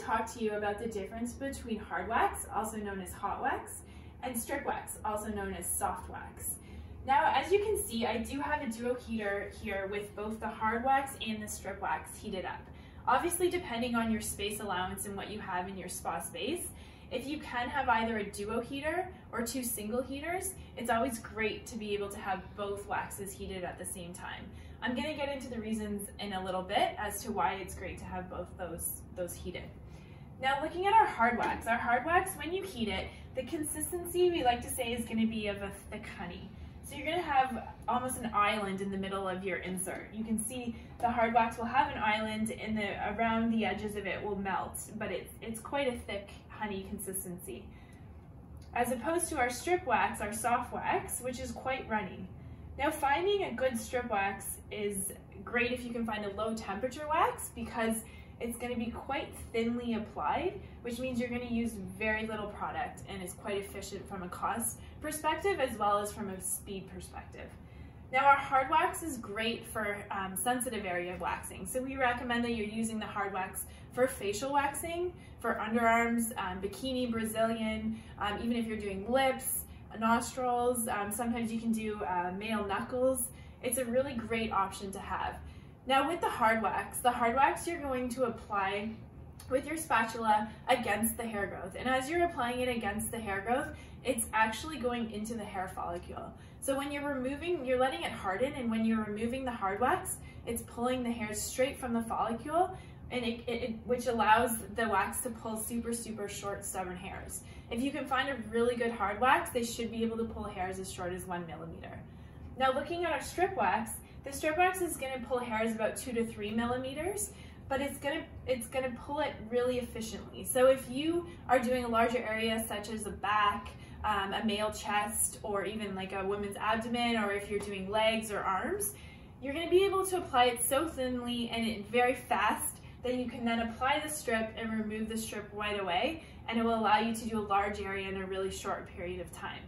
talk to you about the difference between hard wax, also known as hot wax, and strip wax, also known as soft wax. Now, as you can see, I do have a duo heater here with both the hard wax and the strip wax heated up. Obviously, depending on your space allowance and what you have in your spa space, if you can have either a duo heater or 2 single heaters, it's always great to be able to have both waxes heated at the same time. I'm going to get into the reasons in a little bit as to why it's great to have both those heated. Now, looking at our hard wax, when you heat it, the consistency we like to say is going to be of a thick honey. So you're going to have almost an island in the middle of your insert. You can see the hard wax will have an island and around the edges of it will melt, but it's quite a thick honey consistency. As opposed to our strip wax, our soft wax, which is quite runny. Now, finding a good strip wax is great if you can find a low temperature wax because it's going to be quite thinly applied, which means you're going to use very little product and is quite efficient from a cost perspective as well as from a speed perspective. Now, our hard wax is great for sensitive area waxing. So we recommend that you're using the hard wax for facial waxing, for underarms, bikini, Brazilian, even if you're doing lips, nostrils, sometimes you can do male knuckles. It's a really great option to have. Now with the hard wax you're going to apply with your spatula against the hair growth. And as you're applying it against the hair growth, it's actually going into the hair follicle. So when you're letting it harden, and when you're removing the hard wax, it's pulling the hairs straight from the follicle, and which allows the wax to pull super short, stubborn hairs. If you can find a really good hard wax, they should be able to pull hairs as short as 1 millimeter. Now looking at our strip wax, the strip wax is going to pull hairs about 2 to 3 millimeters, but it's going to pull it really efficiently. So if you are doing a larger area such as a back, a male chest, or even like a woman's abdomen, or if you're doing legs or arms, you're going to be able to apply it so thinly and very fast that you can then apply the strip and remove the strip right away, and it will allow you to do a large area in a really short period of time.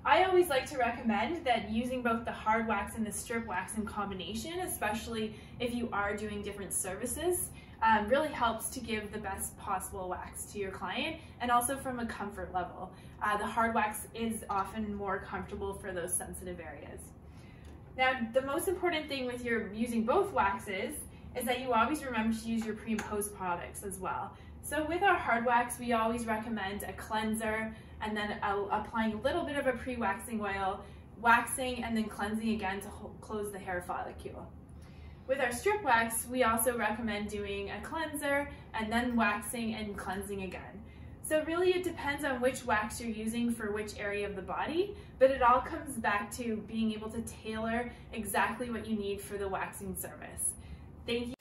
I always like to recommend that using both the hard wax and the strip wax in combination, especially if you are doing different services, really helps to give the best possible wax to your client, and also from a comfort level. The hard wax is often more comfortable for those sensitive areas. Now, the most important thing with using both waxes is that you always remember to use your pre and post products as well. So with our hard wax, we always recommend a cleanser, and then applying a little bit of a pre-waxing oil, waxing, and then cleansing again to close the hair follicle. With our strip wax, we also recommend doing a cleanser and then waxing and cleansing again. So really it depends on which wax you're using for which area of the body, but it all comes back to being able to tailor exactly what you need for the waxing service. Thank you.